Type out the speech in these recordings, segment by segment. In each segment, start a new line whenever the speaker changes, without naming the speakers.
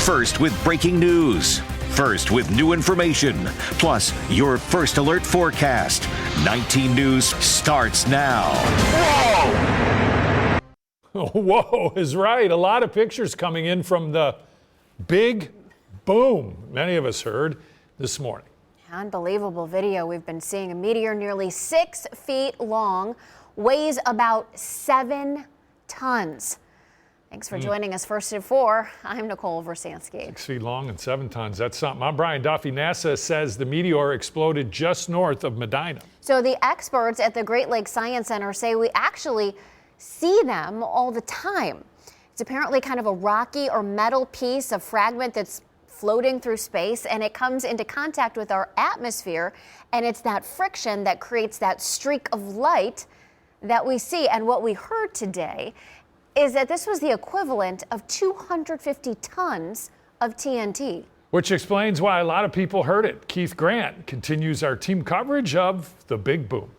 First with breaking news. First with new information. Plus, your first alert forecast. 19 News starts now.
Whoa! Whoa is right. A lot of pictures coming in from the big boom many of us heard this morning.
Unbelievable video we've been seeing. A meteor nearly 6 feet long, weighs about 7 tons. Thanks for joining us first at 4. I'm Nicole Versansky.
6 feet long and 7 tons. That's something. I'm Brian Duffy. NASA says the meteor exploded just north of Medina.
So the experts at the Great Lakes Science Center say we actually see them all the time. It's apparently kind of a rocky or metal piece, a fragment that's floating through space, and it comes into contact with our atmosphere, and it's that friction that creates that streak of light that we see. And what we heard today is that this was the equivalent of 250 tons of TNT.
Which explains why a lot of people heard it. Keith Grant continues our team coverage of the big boom.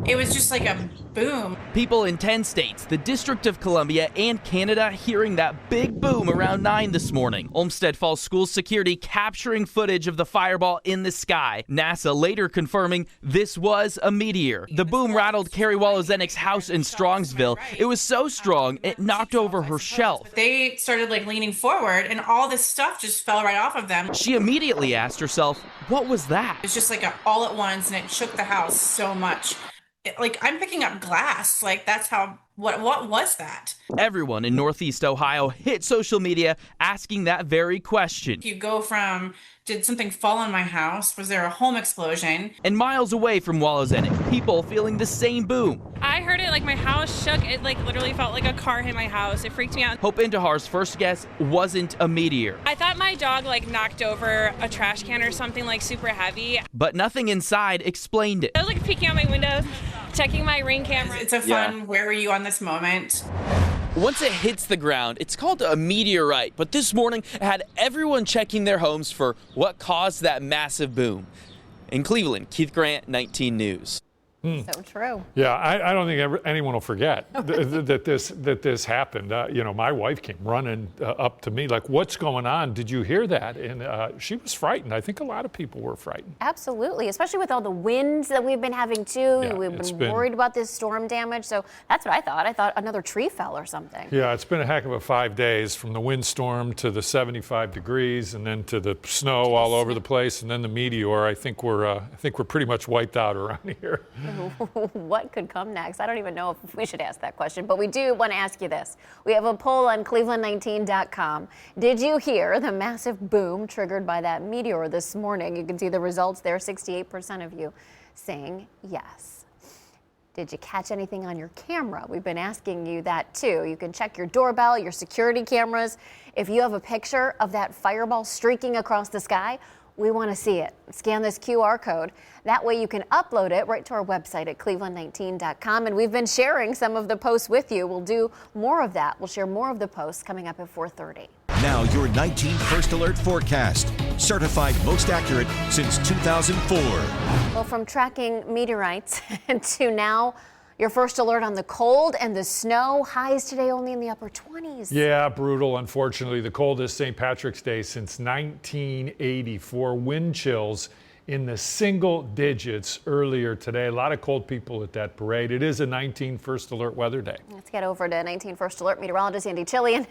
It was just like a boom.
People in 10 states, the District of Columbia, and Canada hearing that big boom around 9 this morning. Olmsted Falls School security capturing footage of the fireball in the sky. NASA later confirming this was a meteor. The boom rattled Carrie Wolozenik's house in Strongsville. It was so strong, it knocked over her shelf.
They started leaning forward, and all this stuff just fell right off of them.
She immediately asked herself, what was that?
It was just all at once, and it shook the house so much. I'm picking up glass. That's how, what was that?
Everyone in Northeast Ohio hit social media asking that very question.
You go from, did something fall on my house? Was there a home explosion?
And miles away from Wolozenik, people feeling the same boom.
I heard it my house shook. It literally felt like a car hit my house. It freaked me out.
Hope Indahar's first guess wasn't a meteor.
I thought my dog knocked over a trash can or something super heavy.
But nothing inside explained it.
I was peeking out my window, checking my Ring camera.
It's a fun, where were you on this moment?
Once it hits the ground, it's called a meteorite. But this morning, it had everyone checking their homes for what caused that massive boom. In Cleveland, Keith Grant, 19 News.
So true.
Yeah, I don't think anyone will forget that this happened. My wife came running up to me what's going on? Did you hear that? And she was frightened. I think a lot of people were frightened.
Absolutely, especially with all the winds that we've been having too.
Yeah,
we've been worried about this storm damage. So that's what I thought. I thought another tree fell or something.
Yeah, it's been a heck of a 5 days, from the windstorm to the 75 degrees, and then to the snow all over the place, and then the meteor. I think we're pretty much wiped out around here.
What could come next? I don't even know if we should ask that question, but we do want to ask you this. We have a poll on Cleveland19.com. Did you hear the massive boom triggered by that meteor this morning? You can see the results there. 68% of you saying yes. Did you catch anything on your camera? We've been asking you that too. You can check your doorbell, your security cameras. If you have a picture of that fireball streaking across the sky, we want to see it. Scan this QR code. That way you can upload it right to our website at Cleveland19.com. And we've been sharing some of the posts with you. We'll do more of that. We'll share more of the posts coming up at 4:30.
Now your 19 First Alert forecast. Certified most accurate since 2004.
Well, from tracking meteorites to now, your first alert on the cold and the snow. Highs today only in the upper 20s.
Yeah, brutal, unfortunately. The coldest St. Patrick's Day since 1984. Wind chills in the single digits earlier today. A lot of cold people at that parade. It is a 19 First Alert weather day.
Let's get over to 19 First Alert meteorologist Andy Chillian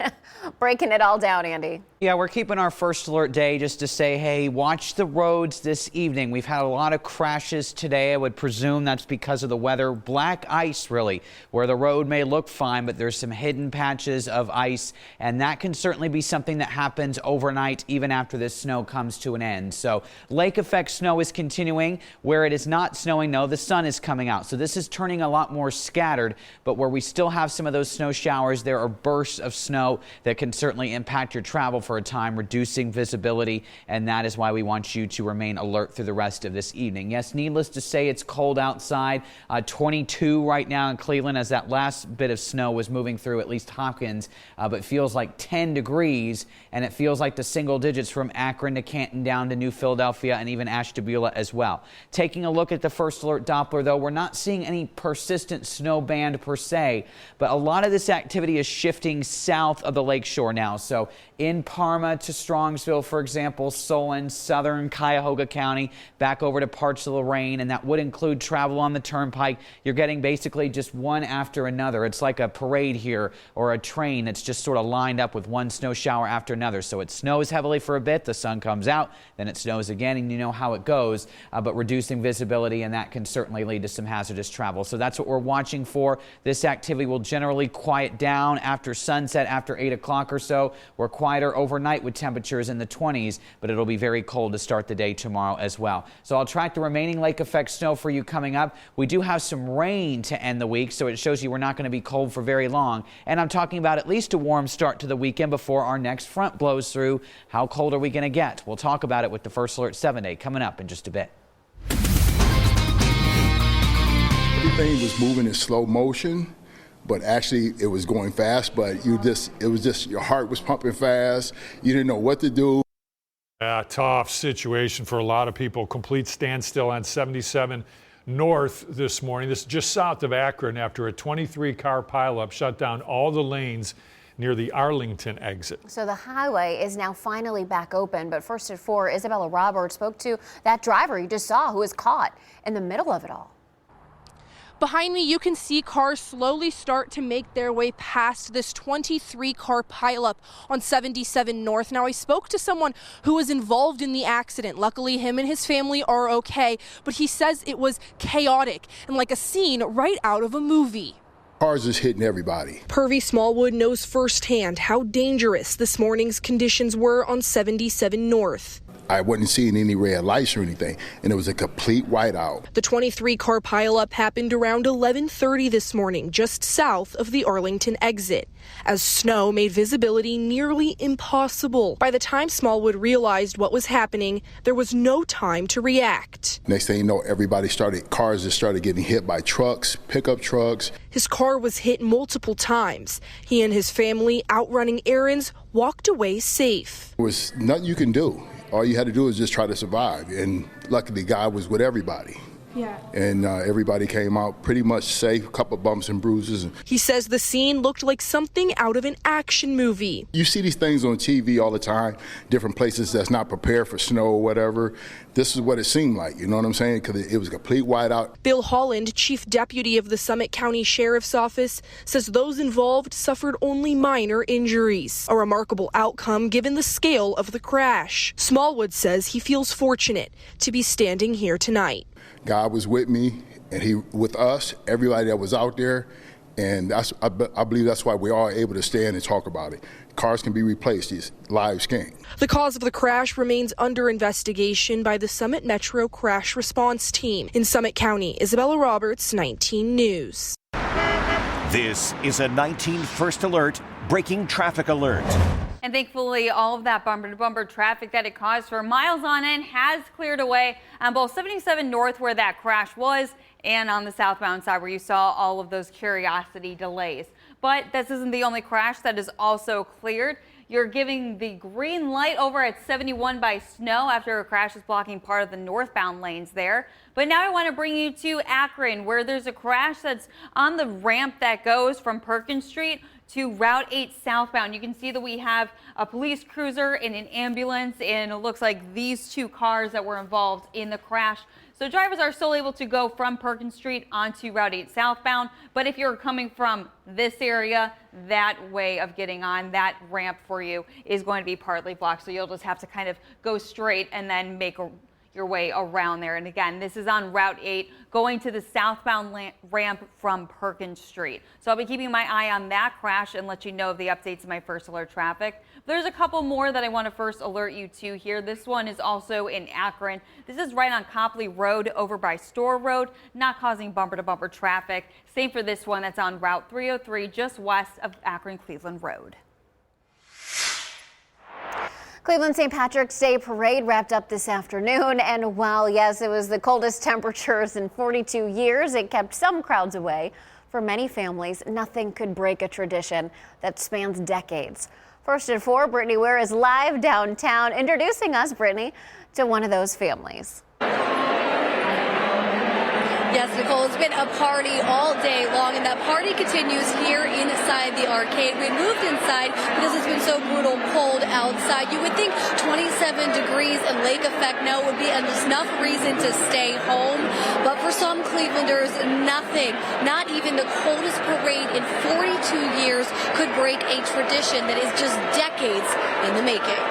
breaking it all down, Andy.
Yeah, we're keeping our First Alert day just to say, hey, watch the roads this evening. We've had a lot of crashes today. I would presume that's because of the weather. Black ice, really, where the road may look fine, but there's some hidden patches of ice, and that can certainly be something that happens overnight, even after this snow comes to an end. So lake effect snow is continuing. Where it is not snowing, though, the sun is coming out. So this is turning a lot more scattered, but where we still have some of those snow showers, there are bursts of snow that can certainly impact your travel for a time, reducing visibility, and that is why we want you to remain alert through the rest of this evening. Yes, needless to say, it's cold outside. 22 right now in Cleveland as that last bit of snow was moving through at least Hopkins, but feels like 10 degrees, and it feels like the single digits from Akron to Canton down to New Philadelphia and even Ashton Ashtabula as well. Taking a look at the first alert Doppler, though, we're not seeing any persistent snow band per se, but a lot of this activity is shifting south of the lakeshore now. So in Parma to Strongsville, for example, Solon, southern Cuyahoga County, back over to parts of Lorain, and that would include travel on the turnpike. You're getting basically just one after another. It's like a parade here or a train that's just sort of lined up with one snow shower after another. So it snows heavily for a bit, the sun comes out, then it snows again, and you know how it goes, but reducing visibility, and that can certainly lead to some hazardous travel. So that's what we're watching for. This activity will generally quiet down after sunset, after 8 o'clock or so. We're quieter overnight with temperatures in the 20s, but it'll be very cold to start the day tomorrow as well. So I'll track the remaining lake effect snow for you coming up. We do have some rain to end the week, so it shows you we're not going to be cold for very long. And I'm talking about at least a warm start to the weekend before our next front blows through. How cold are we going to get? We'll talk about it with the First Alert 7-Day coming up in just a bit.
Everything was moving in slow motion, but actually it was going fast, but it was just your heart was pumping fast. You didn't know what to do.
Tough situation for a lot of people. Complete standstill on 77 North this morning. This is just south of Akron after a 23-car pileup shut down all the lanes near the Arlington exit.
So the highway is now finally back open, but first at 4, Isabella Roberts spoke to that driver you just saw who was caught in the middle of it all.
Behind me, you can see cars slowly start to make their way past this 23-car pileup on 77 North. Now, I spoke to someone who was involved in the accident. Luckily, him and his family are okay, but he says it was chaotic and like a scene right out of a movie.
Cars just hitting everybody.
Purvey Smallwood knows firsthand how dangerous this morning's conditions were on 77 North.
I wasn't seeing any red lights or anything, and it was a complete whiteout.
The 23-car pileup happened around 11:30 this morning, just south of the Arlington exit, as snow made visibility nearly impossible. By the time Smallwood realized what was happening, there was no time to react.
Next thing you know, cars just started getting hit by trucks, pickup trucks.
His car was hit multiple times. He and his family, out running errands, walked away safe.
There was nothing you can do. All you had to do was just try to survive, and luckily God was with everybody.
Yeah.
And everybody came out pretty much safe, a couple bumps and bruises.
He says the scene looked like something out of an action movie.
You see these things on TV all the time, different places that's not prepared for snow or whatever. This is what it seemed like, you know what I'm saying? Because it was a complete whiteout.
Bill Holland, chief deputy of the Summit County Sheriff's Office, says those involved suffered only minor injuries. A remarkable outcome given the scale of the crash. Smallwood says he feels fortunate to be standing here tonight.
God was with me, and he with us, everybody that was out there, and I believe that's why we're all able to stand and talk about it. Cars can be replaced, these lives can't.
The cause of the crash remains under investigation by the Summit Metro Crash Response Team. In Summit County, Isabella Roberts, 19 News.
This is a 19 First Alert breaking traffic alert.
And thankfully, all of that bumper-to-bumper traffic that it caused for miles on end has cleared away on both 77 North, where that crash was, and on the southbound side, where you saw all of those Curiosity delays. But this isn't the only crash that is also cleared. You're giving the green light over at 71 by Snow after a crash is blocking part of the northbound lanes there. But now I want to bring you to Akron, where there's a crash that's on the ramp that goes from Perkins Street to Route 8 southbound. You can see that we have a police cruiser and an ambulance, and it looks like these two cars that were involved in the crash. So drivers are still able to go from Perkins Street onto Route 8 southbound, but if you're coming from this area, that way of getting on that ramp for you is going to be partly blocked. So you'll just have to kind of go straight and then make your way around there. And again, this is on Route 8 going to the southbound ramp from Perkins Street. So I'll be keeping my eye on that crash and let you know of the updates in my First Alert traffic. There's a couple more that I want to first alert you to here. This one is also in Akron. This is right on Copley Road over by Store Road, not causing bumper-to-bumper traffic. Same for this one that's on Route 303 just west of Akron-Cleveland Road.
Cleveland St. Patrick's Day parade wrapped up this afternoon, and while, yes, it was the coldest temperatures in 42 years, it kept some crowds away. For many families, nothing could break a tradition that spans decades. First at 4, Brittany Ware is live downtown, introducing us, Brittany, to one of those families.
Yes, Nicole, it's been a party all day long, and that party continues here inside the arcade. We moved inside because it's been so brutal cold outside. You would think 27 degrees and lake effect now would be enough reason to stay home, but for some Clevelanders, nothing, not even the coldest parade in 42 years could break a tradition that is just decades in the making.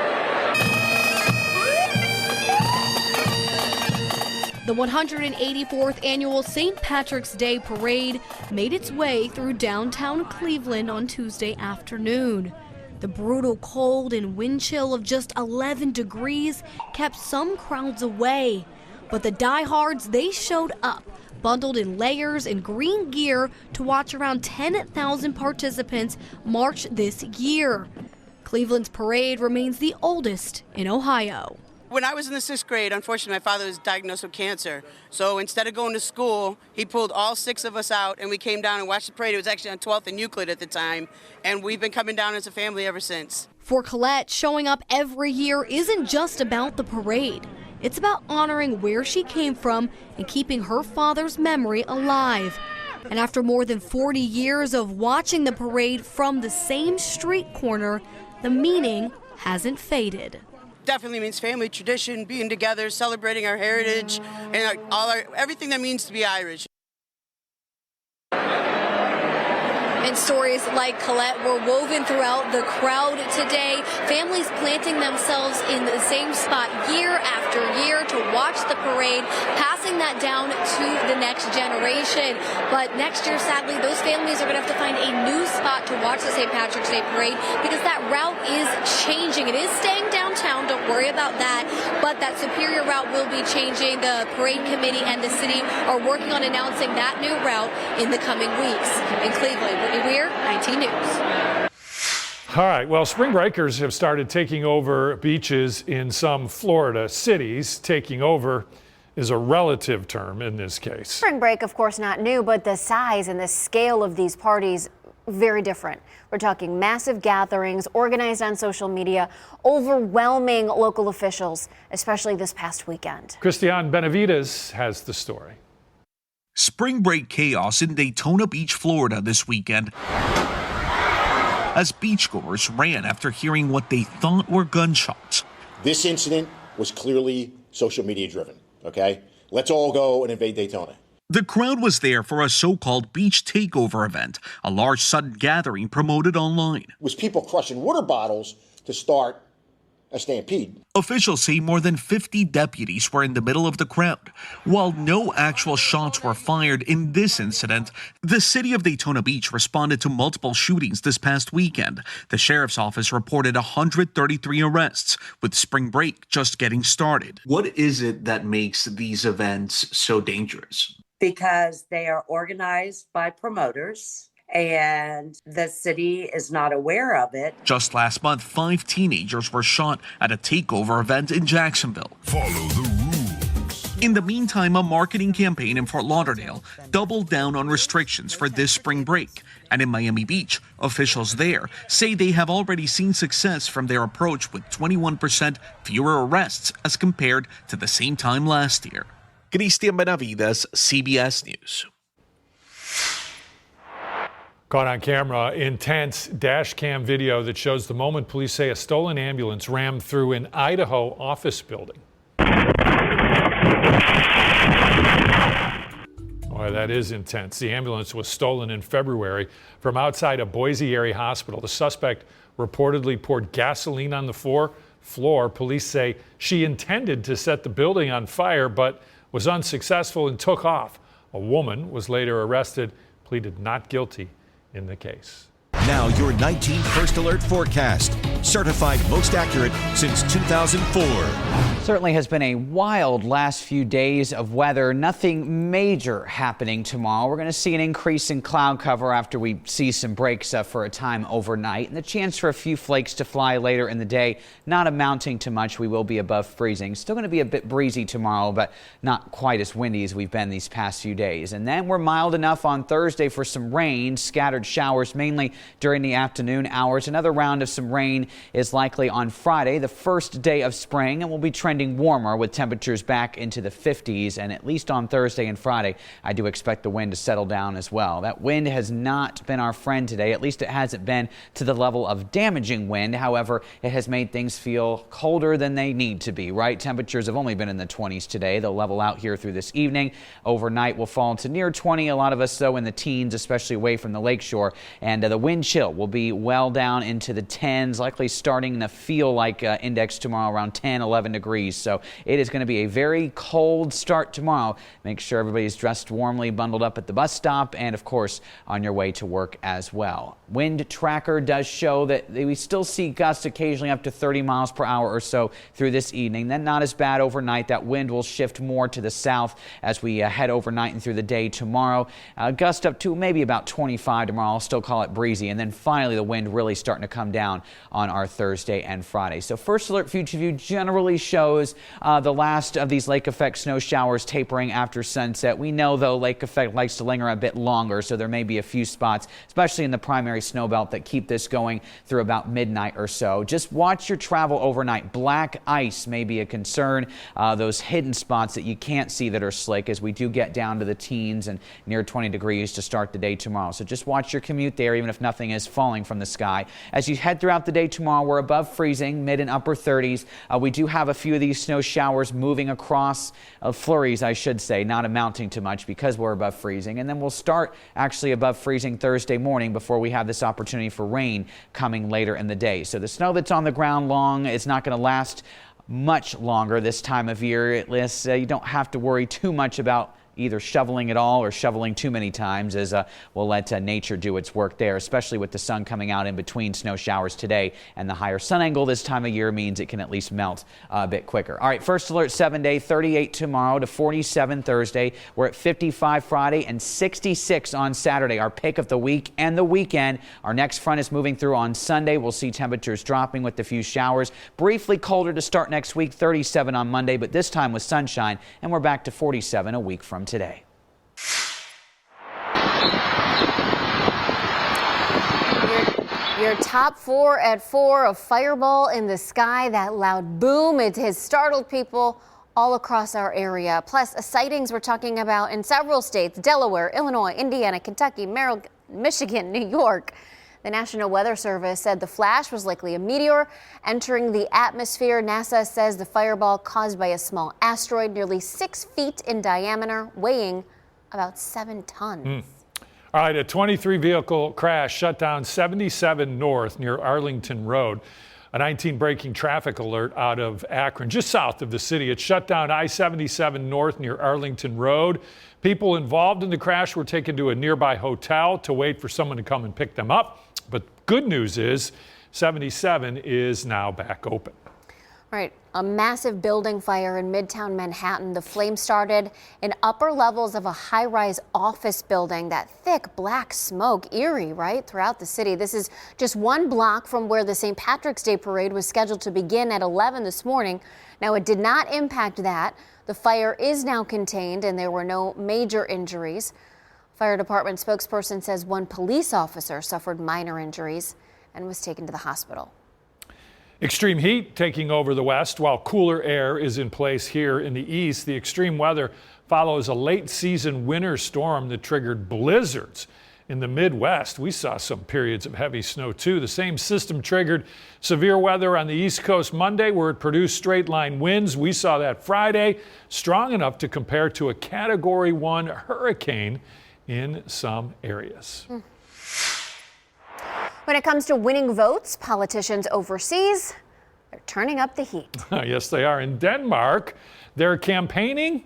The 184th annual St. Patrick's Day Parade made its way through downtown Cleveland on Tuesday afternoon. The brutal cold and wind chill of just 11 degrees kept some crowds away, but the diehards, they showed up, bundled in layers and green gear to watch around 10,000 participants march this year. Cleveland's parade remains the oldest in Ohio.
When I was in the 6th grade, unfortunately, my father was diagnosed with cancer. So instead of going to school, he pulled all 6 of us out, and we came down and watched the parade. It was actually on 12th and Euclid at the time, and we've been coming down as a family ever since.
For Colette, showing up every year isn't just about the parade. It's about honoring where she came from and keeping her father's memory alive. And after more than 40 years of watching the parade from the same street corner, the meaning hasn't faded.
Definitely means family, tradition, being together, celebrating our heritage, and everything that means to be Irish.
And stories like Colette were woven throughout the crowd today. Families planting themselves in the same spot year after year to watch the parade, passing that down to the next generation. But next year, sadly, those families are going to have to find a new spot to watch the St. Patrick's Day Parade because that route is changing. It is staying downtown, don't worry about that. But that Superior route will be changing. The parade committee and the city are working on announcing that new route in the coming weeks. In Cleveland, We're 19 News.
All right, well, spring breakers have started taking over beaches in some Florida cities. Taking over is a relative term in this case.
Spring break, of course, not new, but the size and the scale of these parties, very different. We're talking massive gatherings organized on social media, overwhelming local officials, especially this past weekend.
Christian Benavides has the story.
Spring break chaos in Daytona Beach, Florida this weekend as beachgoers ran after hearing what they thought were gunshots.
This incident was clearly social media driven, okay? Let's all go and invade Daytona.
The crowd was there for a so-called beach takeover event, a large sudden gathering promoted online.
It was people crushing water bottles to start a stampede.
Officials say more than 50 deputies were in the middle of the crowd. While no actual shots were fired in this incident, the city of Daytona Beach responded to multiple shootings this past weekend. The sheriff's office reported 133 arrests, with spring break just getting started.
What is it that makes these events so dangerous?
Because they are organized by promoters, and the city is not aware of it.
Just last month, 5 teenagers were shot at a takeover event in Jacksonville.
Follow the rules.
In the meantime, a marketing campaign in Fort Lauderdale doubled down on restrictions for this spring break. And in Miami Beach, officials there say they have already seen success from their approach with 21% fewer arrests as compared to the same time last year. Christian Benavides, CBS News.
Caught on camera, intense dash cam video that shows the moment police say a stolen ambulance rammed through an Idaho office building. Boy, that is intense. The ambulance was stolen in February from outside a Boise area hospital. The suspect reportedly poured gasoline on the floor. Police say she intended to set the building on fire, but was unsuccessful and took off. A woman was later arrested, pleaded not guilty in the case.
Now your 19 First Alert forecast. Certified most accurate since 2004.
Certainly has been a wild last few days of weather. Nothing major happening tomorrow. We're going to see an increase in cloud cover after we see some breaks for a time overnight, and the chance for a few flakes to fly later in the day, not amounting to much. We will be above freezing. Still going to be a bit breezy tomorrow, but not quite as windy as we've been these past few days. And then we're mild enough on Thursday for some rain, scattered showers mainly during the afternoon hours. Another round of some rain is likely on Friday, the first day of spring, and we'll be trending warmer with temperatures back into the 50s. And at least on Thursday and Friday, I do expect the wind to settle down as well. That wind has not been our friend today. At least it hasn't been to the level of damaging wind. However, it has made things feel colder than they need to be, right? Temperatures have only been in the 20s today. They'll level out here through this evening. Overnight will fall to near 20. A lot of us, though, in the teens, especially away from the lakeshore. And the wind chill will be well down into the 10s, likely starting to feel like index tomorrow around 10, 11 degrees. So it is going to be a very cold start tomorrow. Make sure everybody's dressed warmly, bundled up at the bus stop, and of course on your way to work as well. Wind tracker does show that we still see gusts occasionally up to 30 miles per hour or so through this evening. Then not as bad overnight. That wind will shift more to the south as we head overnight and through the day tomorrow. Gust up to maybe about 25 tomorrow. I'll still call it breezy. And then finally the wind really starting to come down on our Thursday and Friday. So First Alert Future View generally shows the last of these lake effect snow showers tapering after sunset. We know, though, lake effect likes to linger a bit longer, so there may be a few spots, especially in the primary snow belt, that keep this going through about midnight or so. Just watch your travel overnight. Black ice may be a concern. Those hidden spots that you can't see that are slick, as we do get down to the teens and near 20 degrees to start the day tomorrow. So just watch your commute there, even if nothing is falling from the sky. As you head throughout the day tomorrow, we're above freezing, mid and upper 30s. We do have a few of these snow showers moving across, flurries, I should say, not amounting to much because we're above freezing. And then we'll start actually above freezing Thursday morning before we have this opportunity for rain coming later in the day. So the snow that's on the ground it's not going to last much longer this time of year. At least you don't have to worry too much about either shoveling at all or shoveling too many times, as we'll let nature do its work there, especially with the sun coming out in between snow showers today. And the higher sun angle this time of year means it can at least melt a bit quicker. All right, First Alert 7-day, 38 tomorrow to 47 Thursday. We're at 55 Friday and 66 on Saturday, our pick of the week and the weekend. Our next front is moving through on Sunday. We'll see temperatures dropping with a few showers. Briefly colder to start next week, 37 on Monday, but this time with sunshine, and we're back to 47 a week from today.
Your top 4 at 4, a fireball in the sky. That loud boom, it has startled people all across our area. Plus, sightings we're talking about in several states: Delaware, Illinois, Indiana, Kentucky, Maryland, Michigan, New York. The National Weather Service said the flash was likely a meteor entering the atmosphere. NASA says the fireball caused by a small asteroid nearly 6 feet in diameter, weighing about 7 tons.
All right, a 23-vehicle crash shut down 77 North near Arlington Road. A 19 breaking traffic alert out of Akron, just south of the city. It shut down I-77 North near Arlington Road. People involved in the crash were taken to a nearby hotel to wait for someone to come and pick them up. But good news is 77 is now back open.
Right, a massive building fire in Midtown Manhattan. The flame started in upper levels of a high-rise office building. That thick black smoke, eerie, right, throughout the city. This is just one block from where the St. Patrick's Day parade was scheduled to begin at 11 this morning. Now, it did not impact that. The fire is now contained and there were no major injuries. Fire department spokesperson says one police officer suffered minor injuries and was taken to the hospital.
Extreme heat taking over the west while cooler air is in place here in the east. The extreme weather follows a late season winter storm that triggered blizzards in the Midwest. We saw some periods of heavy snow too. The same system triggered severe weather on the East Coast Monday, where it produced straight line winds. We saw that Friday, strong enough to compare to a Category 1 hurricane in some areas.
When it comes to winning votes, politicians overseas, they're turning up the heat.
Yes, they are. In Denmark, they're campaigning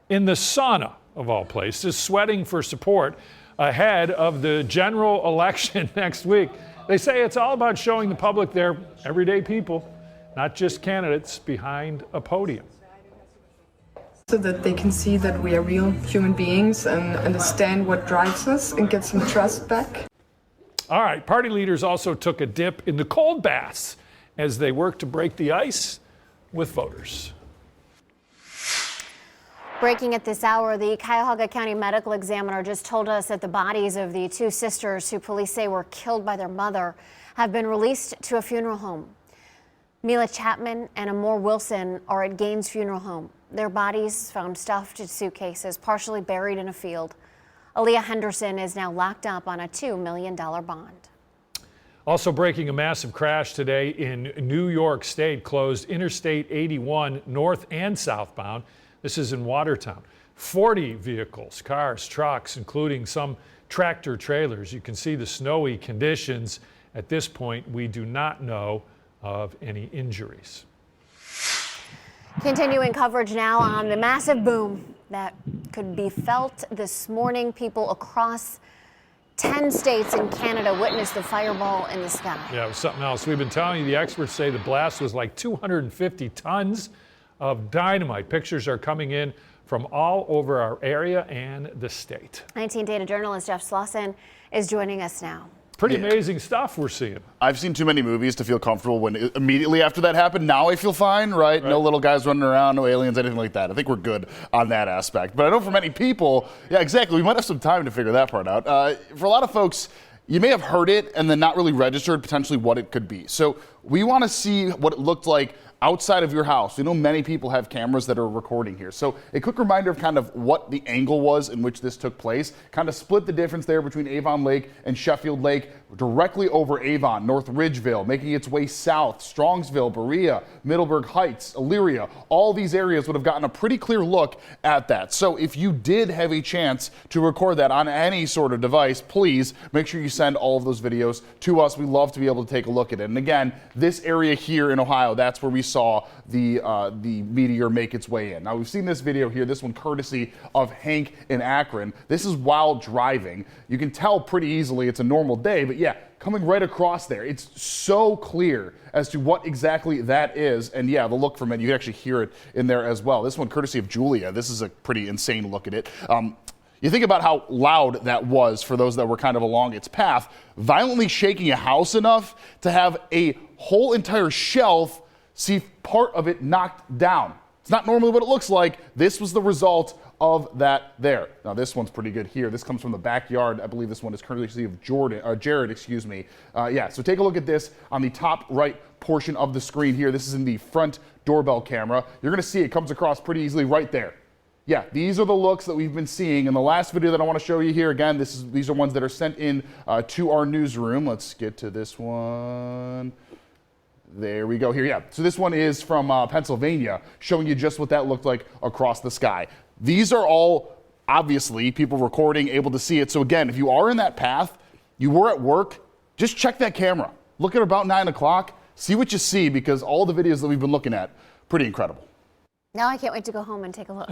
in the sauna, of all places, sweating for support ahead of the general election next week. They say it's all about showing the public they're everyday people, not just candidates behind a podium.
So that they can see that we are real human beings and understand what drives us and get some trust back.
All right, party leaders also took a dip in the cold baths as they worked to break the ice with voters.
Breaking at this hour, the Cuyahoga County Medical Examiner just told us that the bodies of the 2 sisters who police say were killed by their mother have been released to a funeral home. Mila Chapman and Amor Wilson are at Gaines Funeral Home. Their bodies found stuffed in suitcases, partially buried in a field. Aaliyah Henderson is now locked up on a $2 million bond.
Also breaking, a massive crash today in New York State closed Interstate 81 north and southbound. This is in Watertown. 40 vehicles, cars, trucks, including some tractor trailers. You can see the snowy conditions. At this point, we do not know of any injuries.
Continuing coverage now on the massive boom that could be felt this morning. People across 10 states in Canada witnessed the fireball in the sky.
Yeah, it was something else. We've been telling you, the experts say the blast was like 250 tons of dynamite. Pictures are coming in from all over our area and the state. 19
Data journalist Jeff Slauson is joining us now.
Pretty amazing stuff we're seeing.
I've seen too many movies to feel comfortable when immediately after that happened. Now I feel fine, right? No little guys running around, no aliens, anything like that. I think we're good on that aspect. But I know for many people, yeah, exactly. We might have some time to figure that part out. For a lot of folks, you may have heard it and then not really registered potentially what it could be. So we want to see what it looked like outside of your house. We know many people have cameras that are recording here. So a quick reminder of kind of what the angle was in which this took place. Kind of split the difference there between Avon Lake and Sheffield Lake, directly over Avon, North Ridgeville, making its way south, Strongsville, Berea, Middleburg Heights, Elyria. All these areas would have gotten a pretty clear look at that. So if you did have a chance to record that on any sort of device, please make sure you send all of those videos to us. We love to be able to take a look at it. And again, this area here in Ohio, that's where we saw the meteor make its way in. Now we've seen this video here, this one courtesy of Hank in Akron. This is while driving. You can tell pretty easily it's a normal day, but yeah, coming right across there. It's so clear as to what exactly that is. And yeah, the look from it, you can actually hear it in there as well. This one courtesy of Julia. This is a pretty insane look at it. You think about how loud that was for those that were kind of along its path, violently shaking a house enough to have a whole entire shelf see part of it knocked down. It's not normally what it looks like. This was the result of that there. Now this one's pretty good here. This comes from the backyard. I believe this one is courtesy of Jared, excuse me. Yeah, so take a look at this on the top right portion of the screen here. This is in the front doorbell camera. You're gonna see it comes across pretty easily right there. Yeah, these are the looks that we've been seeing. In the last video that I want to show you here, again, these are ones that are sent in to our newsroom. Let's get to this one. There we go here. Yeah, so this one is from Pennsylvania, showing you just what that looked like across the sky. These are all, obviously, people recording, able to see it. So again, if you are in that path, you were at work, just check that camera. Look at about 9 o'clock, see what you see, because all the videos that we've been looking at, pretty incredible.
Now I can't wait to go home and take a look.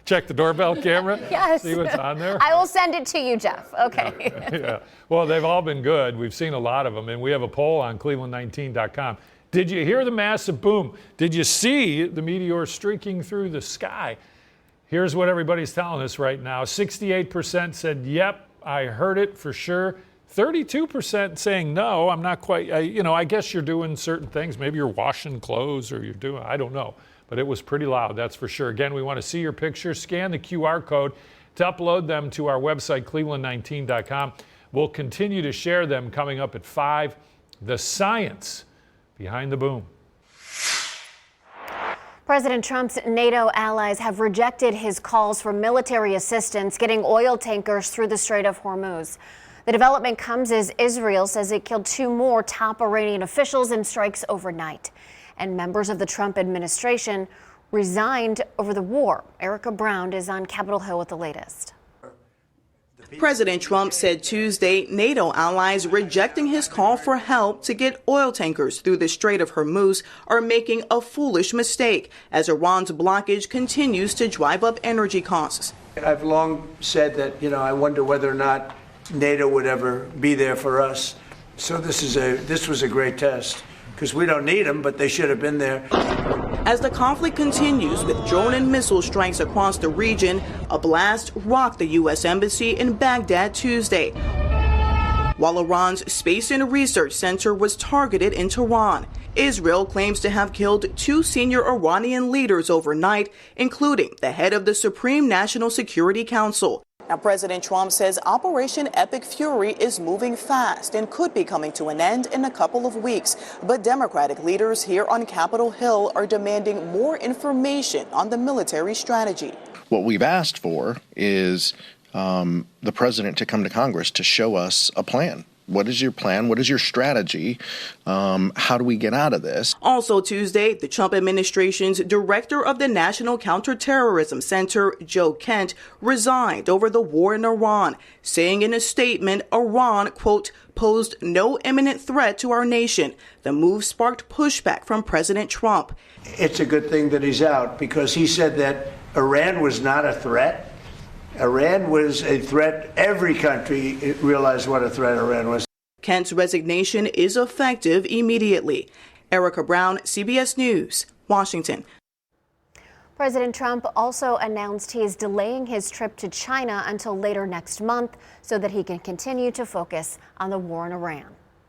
Check the doorbell camera?
Yes.
See what's on there?
I will send it to you, Jeff. Okay.
Yeah. Well, they've all been good. We've seen a lot of them, and we have a poll on cleveland19.com. Did you hear the massive boom? Did you see the meteor streaking through the sky? Here's what everybody's telling us right now. 68% said, yep, I heard it for sure. 32% saying, no, I'm not quite, I guess you're doing certain things. Maybe you're washing clothes or you're doing, I don't know. But it was pretty loud, that's for sure. Again, we want to see your pictures. Scan the QR code to upload them to our website, cleveland19.com. We'll continue to share them coming up at 5. The science behind the boom.
President Trump's NATO allies have rejected his calls for military assistance getting oil tankers through the Strait of Hormuz. The development comes as Israel says it killed 2 more top Iranian officials in strikes overnight. And members of the Trump administration resigned over the war. Erica Brown is on Capitol Hill with the latest.
President Trump said Tuesday NATO allies rejecting his call for help to get oil tankers through the Strait of Hormuz are making a foolish mistake as Iran's blockage continues to drive up energy costs.
I've long said that, I wonder whether or not NATO would ever be there for us. So this was a great test because we don't need them, but they should have been there.
As the conflict continues with drone and missile strikes across the region, a blast rocked the U.S. Embassy in Baghdad Tuesday, while Iran's Space and Research Center was targeted in Tehran. Israel claims to have killed 2 senior Iranian leaders overnight, including the head of the Supreme National Security Council. Now, President Trump says Operation Epic Fury is moving fast and could be coming to an end in a couple of weeks. But Democratic leaders here on Capitol Hill are demanding more information on the military strategy.
What we've asked for is the president to come to Congress to show us a plan. What is your plan? What is your strategy? How do we get out of this?
Also Tuesday, the Trump administration's director of the National Counterterrorism Center, Joe Kent, resigned over the war in Iran, saying in a statement, Iran, quote, posed no imminent threat to our nation. The move sparked pushback from President Trump.
It's a good thing that he's out because he said that Iran was not a threat. Iran was a threat. Every country realized what a threat Iran was.
Kent's resignation is effective immediately. Erica Brown, CBS News, Washington.
President Trump also announced he is delaying his trip to China until later next month so that he can continue to focus on the war in Iran.